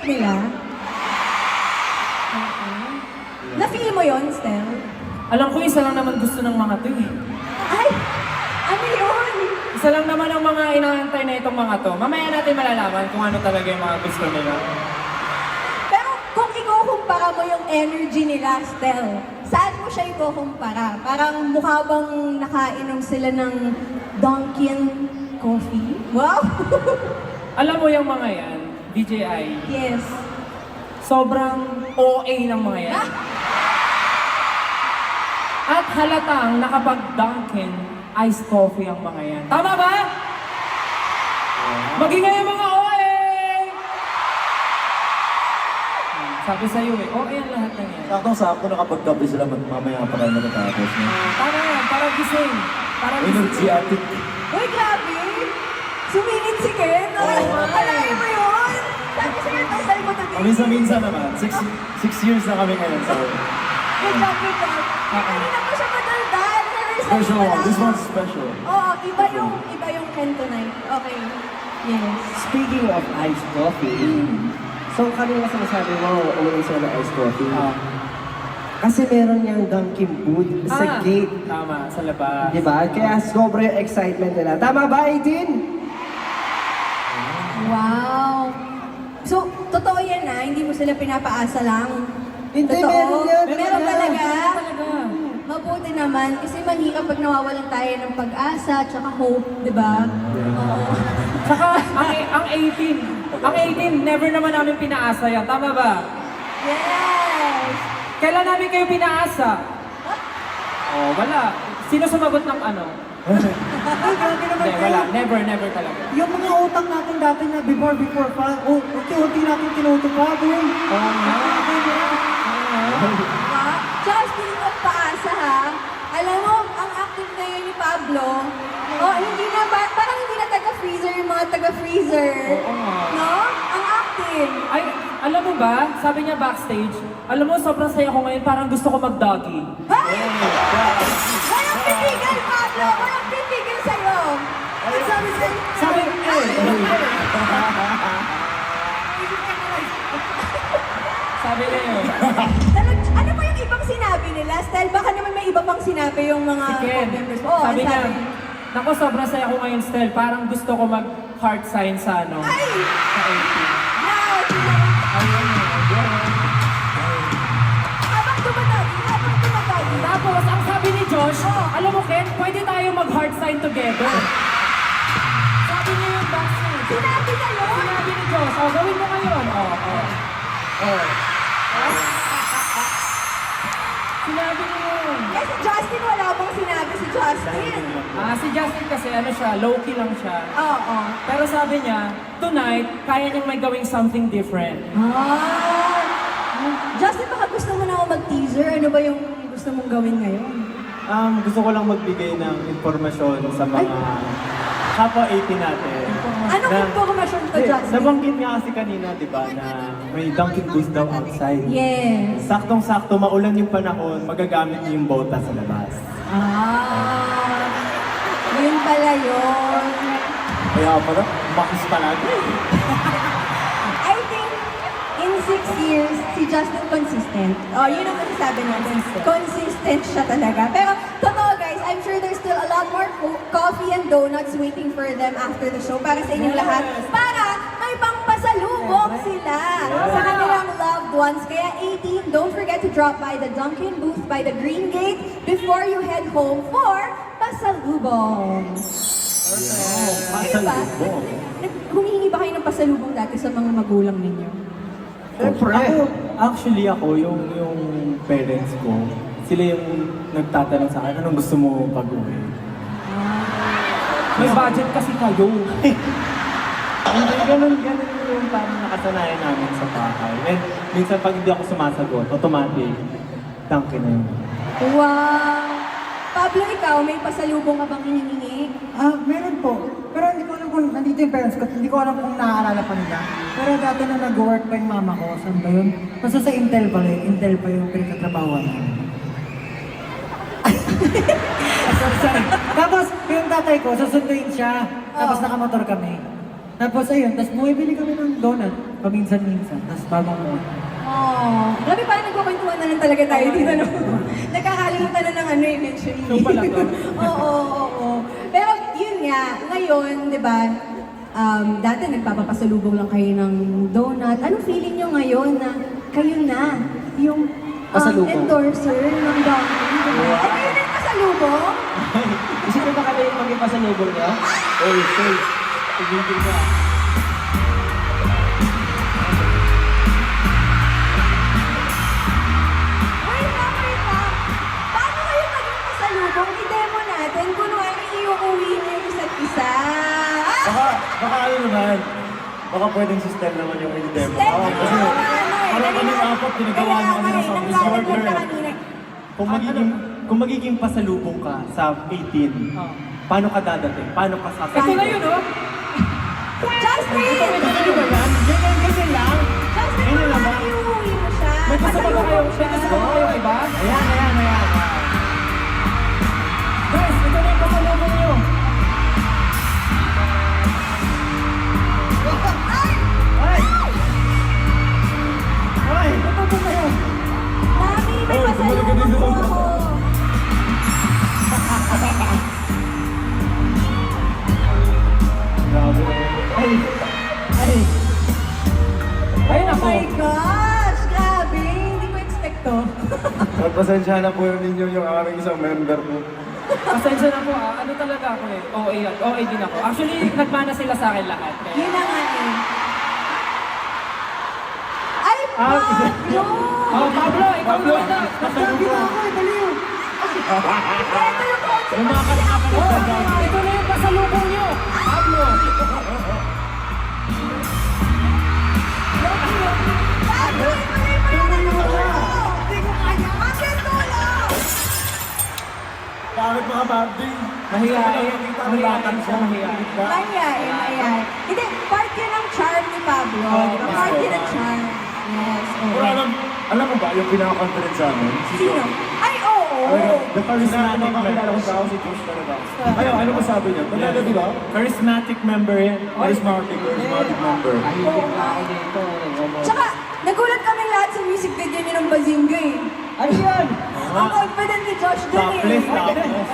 nila? Na-feel mo yun, Stel? Alam ko, isa lang naman gusto ng mga to eh. Ay! Ano yun? Isa lang naman ang mga inaantay na itong mga to. Mamaya natin malalaman kung ano talaga yung mga gusto nila. Pero kung ikukumpara mo yung energy nila, Stel, saan mo siya ikukumpara? Parang mukha bang nakainom sila ng Dunkin' coffee? Wow! Alam mo yung mga yan, DJI, Yes. sobrang OA ng mga yan. At halatang nakapag-Dunkin' iced coffee ang mga yan. Tama ba? Maging nga yung mga OA! Sabi sa'yo eh, OA ang lahat ng yan. Saktong-sakto nakapag-gabi sila mamaya pa rin natatapos. No? Tama yan, parang gising. Parang Energy gising. attic. Uy, grabe! Sumingit si Ken! Alayin mo yun! Sabi sa'yo, tasal mo to Minsan naman, 6 years na kami ngayon. So, Good job, good job. Kanina pa siya madaldal. special one. This one's special. Oo, iba yung Ken tonight. Okay. Yes. Speaking of iced coffee, so kanina sinasabi mo, uminom sila ng iced coffee. Kasi meron niyang Dunkin' booth sa gate. Tama, sa labas. Diba? Kaya sobra yung excitement nila. Tama ba, Aiden? Wow! So, totoo yan na, hindi mo sila pinapaasa lang. Hindi, Totoo? meron yan. Meron talaga? Talaga. Mabuti naman, kasi mahirap pag nawawalan tayo ng pag-asa, tsaka hope, di ba? Oo. Saka, ang 18, never naman namin pinaasa yan. Tama ba? Yes! Kailan namin kayo pinaasa? Oh, wala. Sino sumagot ng ano? Ay, grabe naman Hindi, kayo. wala. Never talaga. Yung mga utang natin dati na before pa, unti-unti natin tinutupad yun. Oo nga. Diba? Tsaka speaking of paasa ha, alam mo, ang active ngayon ni Pablo, hindi na, parang hindi na taga-freezer yung mga taga-freezer. Oo nga. No? Ang active. Ay, alam mo ba, sabi niya backstage, alam mo, sobrang saya ko ngayon, parang gusto ko mag-doggy. Hey! Walang pipigil, Pablo! Walang pipigil sa'yo! Ang sabi sa'yo, Sabi, sabi niya yun. ano pa yung ibang sinabi nila? Style, baka naman may iba pang sinabi yung mga Si Ken, members. Oo, sabi ang niya, naku, sobrang saya ko ngayon, Stel, parang gusto ko mag-heart sign sa ano, Ay! sa 18. Now, habang tumatagi. Tapos, ang sabi ni Josh, alam mo, Ken, pwede tayo mag-heart sign together. Sabi niya yung backstage. Sinabi na yun! Sinabi ni Josh, gawin mo ngayon. Sinabi niya yun. Eh, si Justin, wala bang sinabi si Justin? Si Justin kasi, ano siya, low-key lang siya. Oo. Pero sabi niya, tonight, kaya niyang may gawing something different. Justin, baka gusto mo na ako mag-teaser. Ano ba yung gusto mong gawin ngayon? Gusto ko lang magbigay ng informasyon sa mga kapwa 18 natin. Anong informasyon to, Justin? Nabanggit nga kasi kanina, di ba, na may Dunkin' booth daw outside. Yes. Saktong-sakto, maulan yung panahon, magagamit niyo yung bota sa labas. Yun pala yun. Kaya pala, makis palagi. I think in 6 years, si Justin consistent. Yun ang masasabi natin. Consistent siya talaga. Pero, totoo guys, I'm sure there's still a lot more coffee and donuts waiting for them after the show para sa inyong lahat. Para may pangpasalubong sila sa kanilang loved ones. Kaya 18, don't forget to drop by the Dunkin' booth by the Green Gate before you head home for pasalubong. Pasalubong. Humihingi ba kayo ng pasalubong dati sa mga magulang ninyo? Siyempre. Ako, yung parents ko, sila yung nagtatanong sa akin, anong gusto mo pag-uwi? May budget kasi kayo. Hindi, ganun yung parang nakasanayan namin sa bahay. And minsan pag hindi ako sumasagot, automatic, Dunkin' na yun. Wow! Pablo, ikaw, may pasalubong ka bang hinihingi? Meron po. Pero hindi ko alam kung nandito yung parents ko. Hindi ko alam kung naaalala pa nila. Pero dati na nag-work pa yung mama ko. Saan ba yun? Basta sa Intel pa rin. Intel pa yung pinagtatrabahuan namin. Sorry. Tapos, yung tatay ko, susunduin siya. Tapos nakamotor kami. Tapos ayun, tapos bumibili kami ng donut, paminsan-minsan, tapos bagong buwan. Oh, grabe parang nagkukwentuhan na lang talaga tayo dito, no? Nakakalimutan na ng ano eventually. Ito pala to. Oo. Pero yun nga, ngayon, di ba, dati nagpapapasalubong lang kayo ng donut. Anong feeling nyo ngayon na kayo na yung Pasalubong. endorser ng Dunkin'? Diba? Ay, kayo na yung pasalubong? Isip mo ba kami maging pasalubong niya? Oy, Soy. Tumigil ka. Wait lang. Paano kayo maging pasalubong? I-demo natin. Kunwari, iuuwi niyo yung isa't isa. Baka ano naman. Baka pwedeng system naman yung i-demo. Step, Oo, kasi parang kami kanina- apat, pinagawa kaya nyo kami nga ng eh, something naglalaglag order. ka kanina. Kung magiging pasalubong ka sa 18, Oh. paano ka dadating? Paano ka Ito sasabihin? na yun, oh. Justin! Ano ba yan? Ganyan lang. Justin, Ganyan lang ba? kunwari iuuwi mo siya. May kasama ba kayo? pasalubong May kasama ba kayo iba? Ayan. Guys, ito na yung pasalubong nyo. Ay! Ay! Ito na yun. Mami, may Oh, pasalubong tumulog ka din po doon. ako. Grabe. Ay! Ay, Oh nako. my gosh! Grabe! Hindi ko expect to. Pagpasensya na po ninyo yung aming isang member po. Pasensya na po, ano talaga ako eh. OA din ako. Actually, nagmana sila sa akin lahat. Kaya, Yun na nga eh. Ay, Pablo! oh, Pablo, ikaw naman na. Sabi na ako, baliw! Ito yung concept ng Oh, ito na yung pasalubong nyo. Pablo. Pablo, ito na yung pasalubong! Hindi ko kaya. Bakit tulong? Bakit mga banding? Mahihain. Mahihain siya, mahihain. Mayayain. Hindi, part yun ng charm ni Pablo. Di ba? Part yun ng charm. Yes. oo. Alam mo ba yung pinaka-confident sa amin? Sino? Ay, oo. The charismatic Nakakilala ko member. tao si Josh talaga. Ayun, ano mo sabi niya? Talaga, di ba? Charismatic member yan. Charismatic member. Tahimik na ako dito. Tsaka, nagulat kami lahat sa music video niyo ng Bazinga eh. Ano yan? Ang confident ni Josh dun eh. Topless, topless.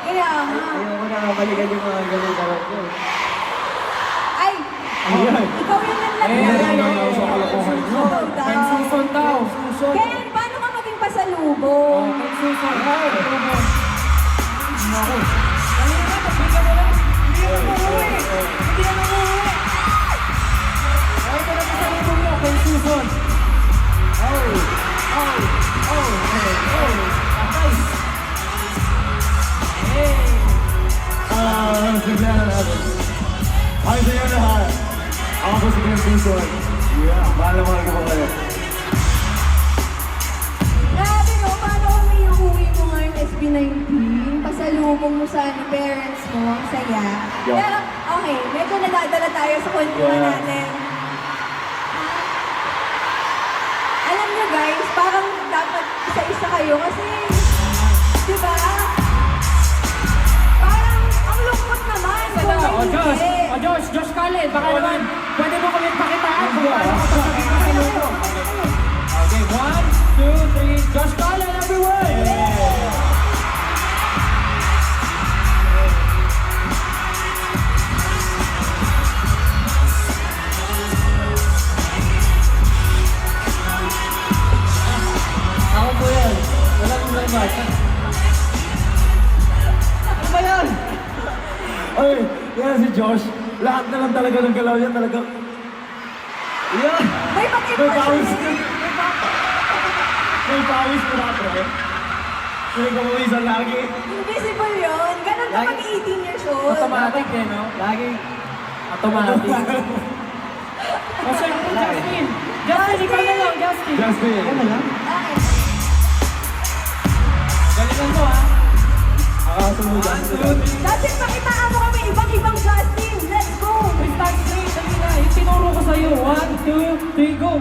Kaya nga. Ayoko na balikan yung mga ganun ko. Ay, ikaw yung nanlagay. Sa kalokohan nyo. Pen Susan daw. Ken, paano ka maging pasalubong? Pen Susan. Nako. Dali na, pagbigyan mo lang. Hindi na umuwi. Hindi na umuwi. Ay, ito na pasalubong nyo, Pen Susan. Sige na natin. Ay, sige na ha. Ako po si Glenn Susan. Yeah, mahal ko kayo. Grabe no, paano kung may uuwi mo nga yung SB19? Pasalubong mo sa parents mo, ang saya. Yeah. Pero, okay, medyo nadadala tayo sa kwentuhan Yeah. natin. Alam nyo guys, parang dapat isa-isa kayo kasi, di ba? Parang ang lungkot naman. Sada, kung o Josh, hindi. Josh Khaled, baka naman, pwede mo kami pakitaan kung paano ka pasabihin sa luto. Okay, 1, 2, 3, Josh Khaled, everyone! Ako po yan. Walang problema. Ano ba yan? Ay, yan si Josh. Lahat na lang talaga ng galaw niya talaga. Yan! May bakit May pa pawis siya? May pawis ko na pre. May kapawisan lagi. Invisible yun. Ganun ka pag 18 years old. Automatic eh, no? Lagi. Automatic. O syempre, Justin! Justin, ikaw na lang, Justin! Justin. Ano lang? Okay. Galingan mo, ha? Akasunod. 1, 2, 3. Justin, pakitaan mo kami ibang-ibang Justin. Let's go! Stand straight, dali na. Yung tinuro ko sa'yo. 1, 2, 3, go!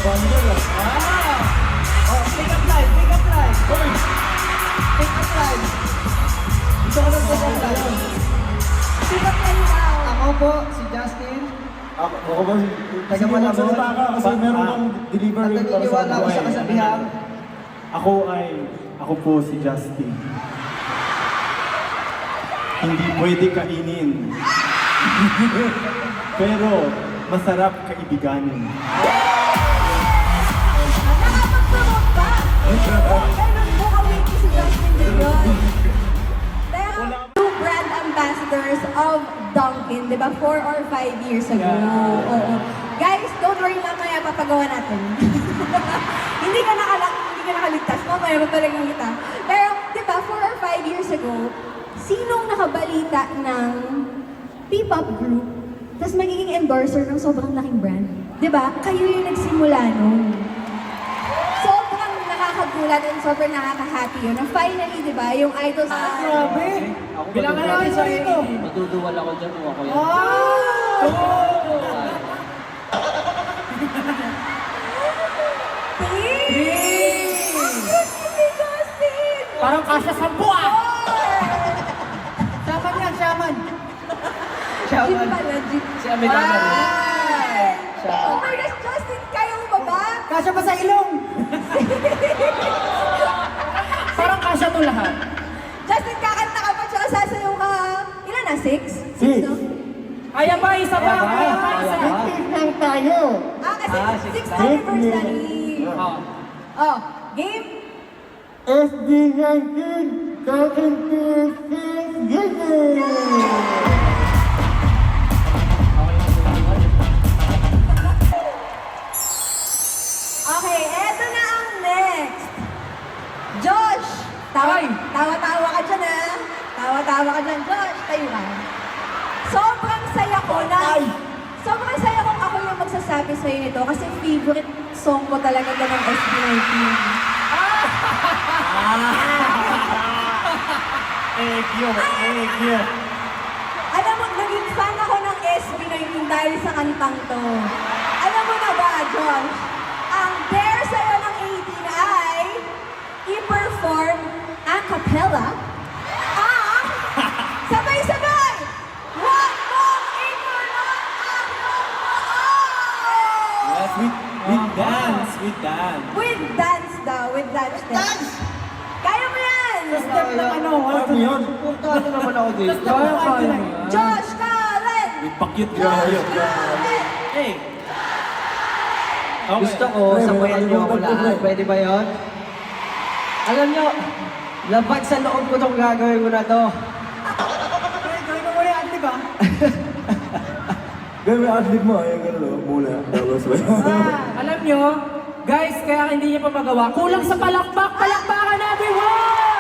bundle ah. Oh, pick up line, pick up line. Uy! Pick up line. Gusto ko ng pick up line. Sikat kayo daw. Ako po, si Justin. Ako ba? Taga Sige, Malabon. magsalita ka kasi meron kang delivery At naniniwala ako sa kasabihan. Ako po si Justin. Hindi pwede kainin. Pero masarap kaibiganin. Nakapag-promote pa. Ganun po ka-wiki si Justin de Leon. Pero, two brand ambassadors of Dunkin', di ba? 4 or 5 years ago. Yeah. Oo. Guys, don't worry, mamaya papagawa natin. hindi ka nakaligtas. Mamaya papalagang kita. Pero, di ba, 4 or 5 years ago, sinong nakabalita ng P-pop group tapos magiging endorser ng sobrang laking brand? Di ba? Kayo yung nagsimula nun. Sobrang nakakagulat and sobrang nakaka-happy yun. And finally, di ba, yung idols... Grabe! Bilangan natin sa dito. Matuduwal ako dyan kung ako yan. Justin! Parang kasya 10 ah! Shaman yan, shaman. Jeep pala, jeep. Si Amerikano rin. Oh my gosh, Justin, kayo ba ba? Kasya pa sa ilong. Parang kasya to lahat. Justin, kakanta ka pa tsaka sasayaw ka. Ilan na? 6? 6. No? Kaya ba? Isa pa? Kaya ba? Isa pa? Lang tayo! Kasi Ah, 6th 6th anniversary. Oh. Oh, game? SB19 Dunkin' Okay, eto na ang next. Josh! Ay! Tawa-tawa ka dyan, ha? Tawa-tawa ka dyan. Josh, tayo ka. Sobrang saya ko na... Sobrang saya kong ako yung magsasabi sa'yo nito kasi favorite song ko talaga ito ng SB19. Egg yun. Alam mo, naging fan ako ng SB19 dahil sa kantang to. Alam mo na ba, Josh? Ang dare sa'yo ng 18 ay i-perform a cappella ang sabay-sabay! Huwag mong ignorant ang iyong paa! Yes, with dance, with dance. With dance daw, with dance steps. Kaya mo yan! Step ng ano, Ano yun? Puntahan na naman ako dito. Kaya kaya mo yan. Josh Kalen! With pakyut Josh grabe. Kalen! Hey! Okay. Gusto ko, sabayan niyo ako lahat. Pwede ba yun? Alam niyo, labag sa loob ko itong gagawin mo na to. Gawin mo muna yan, di ba? Gawin mo adlib mo, yung gano'n muna. Tapos Alam nyo, guys, kaya hindi niya pa magawa. Kulang sa palakpak! Palakpakan everyone!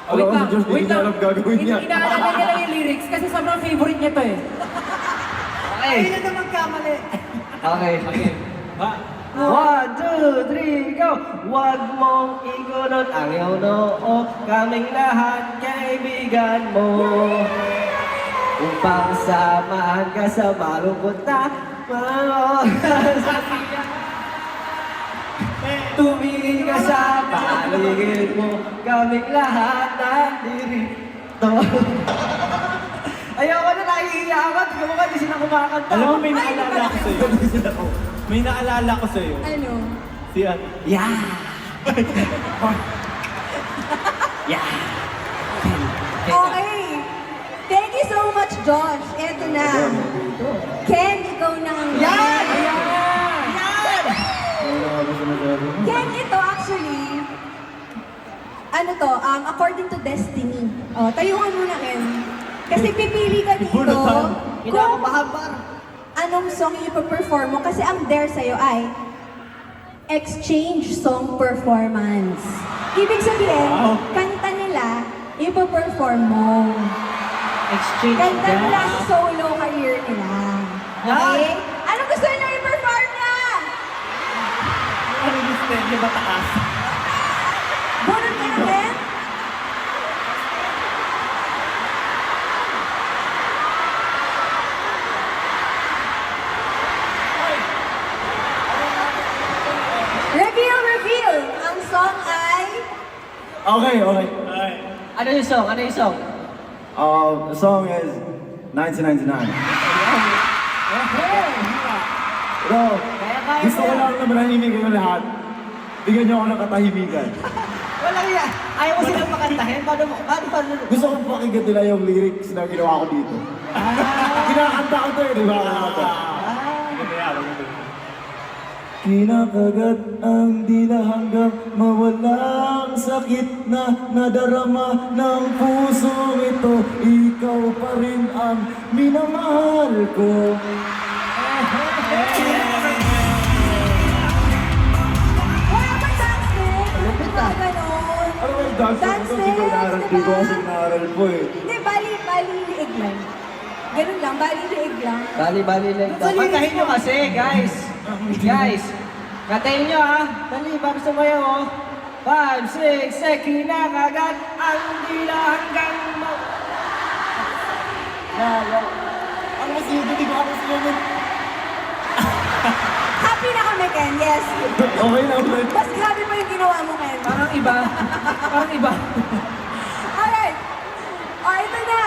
Alam ko si Josh, hindi niya alam gagawin niya. Hindi inaalala niya lang yung lyrics kasi sobrang favorite niya to eh. Okay. Hindi na magkamali. Okay. Okay. Ha? 1, 2, 3, go! Huwag mong igunot ang iyong noo, kaming lahat kaibigan mo. Upang samahan ka sa malungkot na mga oras. Tumingin ka sa paligid mo, kaming lahat nandito. Ayoko na nahihiya ako, di mo di sila kumakanta. Alam mo, may naalala ko sa'yo. May naalala ko sa'yo. Ano? Si ano? Yeah! yeah! Okay. Thank you so much, Josh. Eto na. Ken, ikaw na ang... Yan! Ken, ito actually, ano to, according to Destiny. Oh, tayuan mo na, Ken. Kasi pipili ka dito Ibunutan. kung Kinakabahabar! anong song ipaperform mo. Kasi ang dare sa'yo ay exchange song performance. Ibig sabihin, Wow. kanta nila, ipaperform mo. Exchange Kanta nila dance. sa solo career nila. Okay? Ano gusto niyo i-perform niya? Ano yung step niya ba taas? Bunot ka na, Ken? Okay. Ano yung song? Ano yung song? The song is 1999. Pero, Kaya gusto ko mo. lang na manahimik kayo lahat. Bigyan niyo ako ng katahimikan. Walang yan. Ayaw mo silang makantahin? Paano? Gusto kong pakinggan nila yung lyrics na ginawa ko dito. Kinakanta ko to eh, di ba? Kinakagat ang dila hanggang mawalang sakit na nadarama ng pusong ito. Ikaw pa rin ang minamahal ko. Wala ba dance stick? Mga ganon. Ano ba yung dance? Dance Hindi ko naaral, steps, di ko diba? kasi naaral po eh. Hindi, bali liig lang. Ganun lang, bali liig lang. Bali lang. Kantahin nyo kasi, guys. Guys, kantahin nyo ha. Dali, bago sumayaw oh. 5, 6, 7, kinakagat ang dila hanggang Ano kasi yun? Hindi ko ako sila. Happy na kami, Ken. Yes. Okay na ulit. Mas grabe pa yung ginawa mo, Ken. Parang iba. Parang iba. Alright. O, ito na.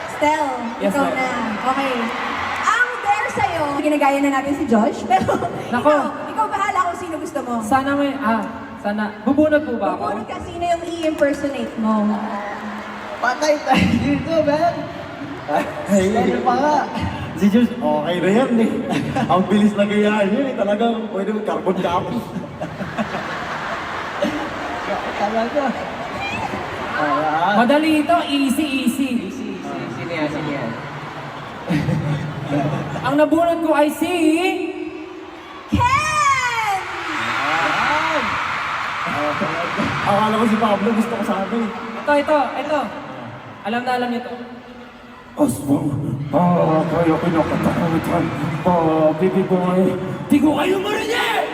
Stel, Yes, ikaw ma'am. na. Okay. Ang dare sa'yo, ginagaya na natin si Josh, pero Nako. ikaw bahala kung sino gusto mo. Sana may, sana. Bubunod po ba ako? Bubunod ka sino yung i-impersonate mo. patay tayo dito, man. Ano pa nga? Si Diyos, okay na yan eh. Ang bilis na gayahin yun eh. Talagang pwede mag-carbon copy. Talaga. Madali ito, easy. Sino yan? Ang nabunod ko ay si... Ken! Akala ko si Pablo, gusto ko sana eh. Ito. Alam na alam niyo to. Aswang, kayo kinakatakutan. Baby boy. Di ko kayo marinig!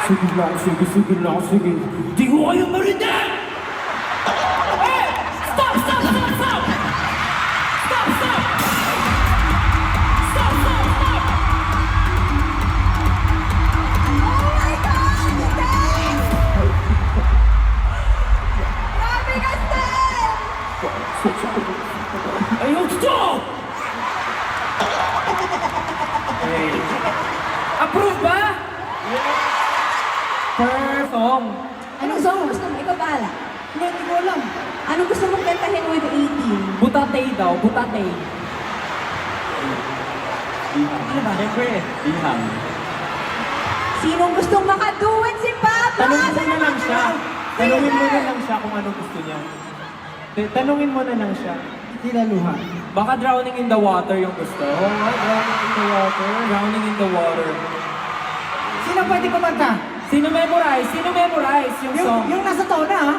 Sige lang. Di ko kayo marinig! Hey! Stop! Oh my God! Stel! Grabe ka, Stel! Ayun, stop! Approve ba? First song. Anong song gusto mo? Ikaw bahala. Hindi ko alam. Anong gusto mong kantahin with 18? Butatay daw, butatay. Siyempre, Ihang. Sinong gustong makaduet si Papa? Tanungin mo Saan na lang naman siya. yun? Tanungin mo Sige. na lang siya kung anong gusto niya. Tanungin mo na lang siya. Tinaluha. Baka drowning in the water yung gusto. Oo nga, drowning in the water. Drowning in the water. Sino pwede kumanta? Sino memorize yung song? Yung nasa tona, ha?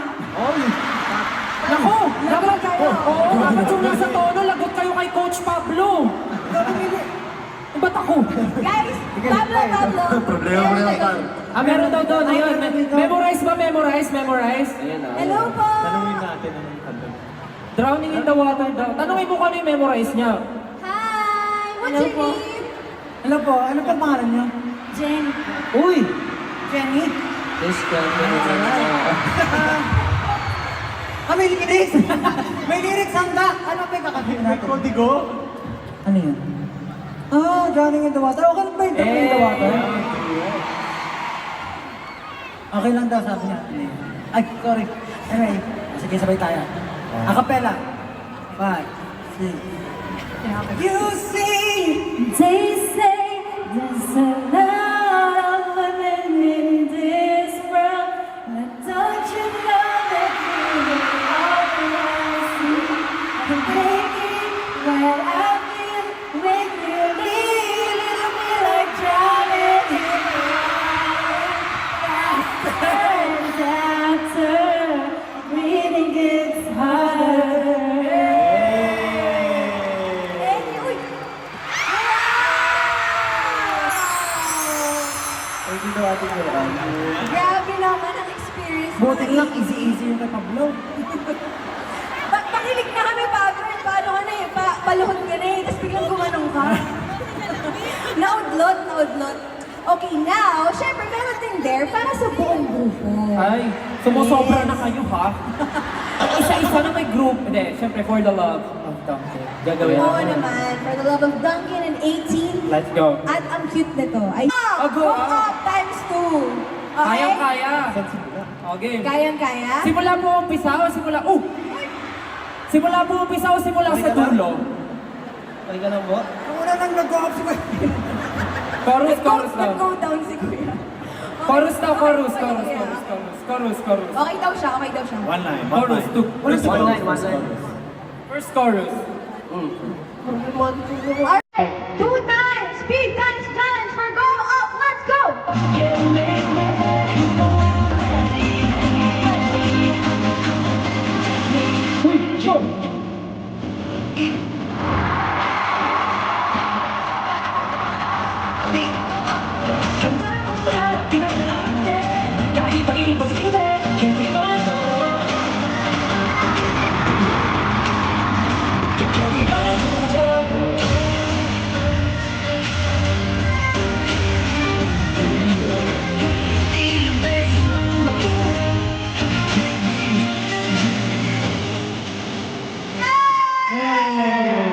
Nako! Lagot kayo. Oo, dapat yung nasa tono, lagot kayo kay Coach Pablo. Ba't ako? Guys, Pablo. Problema mo na yan. Meron daw doon. Ayun, memorize ba? Memorize. Ayan na. Hello po. Tanungin natin anong kanta. Drowning in the water daw. Tanungin mo kung ano yung memorize niya. Hi! What's Hello your po. name? Hello po, ano po pangalan niyo? Jen. Uy! Jenny? This guy. May lyrics! May lyrics handa! Ano pa yung kakabili natin? Kodigo? Ano yun? Drowning in the water. Okay lang ba yung drowning in the water? Okay lang daw, sabi niya. Ay, sorry. Anyway, sige, sabay tayo. Acapella. 5, 6. You see! They say there's a lot of women in this world, but don't you know that you're all I see? I'm thinking what I feel when you leave, it'll be like drowning in the water. After breathing gets harder. Thank you. Okay, now, syempre, meron din there para sa buong grupo. Ay, sumusobra na kayo ha? Isa-isa na may group. Hindi, syempre for the love of Duncan. Gagawin Oo natin. naman, for the love of Duncan and 18. Let's go. At ang cute nito. Ay, go, go ah. up times 2. Okay? Kayang-kaya. Okay. Kayang-kaya? Simula po umpisa o simula... Oh! Simula po umpisa o simula sa dulo? Okay ka na po? Ang una nang nag-go-up si Kuya. Chorus daw. Nag-go down si Kuya. Chorus daw, chorus. Okay daw siya, okay daw siya. One line. Chorus, two. First One chorus. line. First chorus. Alright, 2 times, speed times challenge for go up, let's go!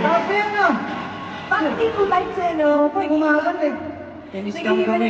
Sabi yan ah! Bakit hindi mo lights eh, no? Umakan eh. Tennis lang kami.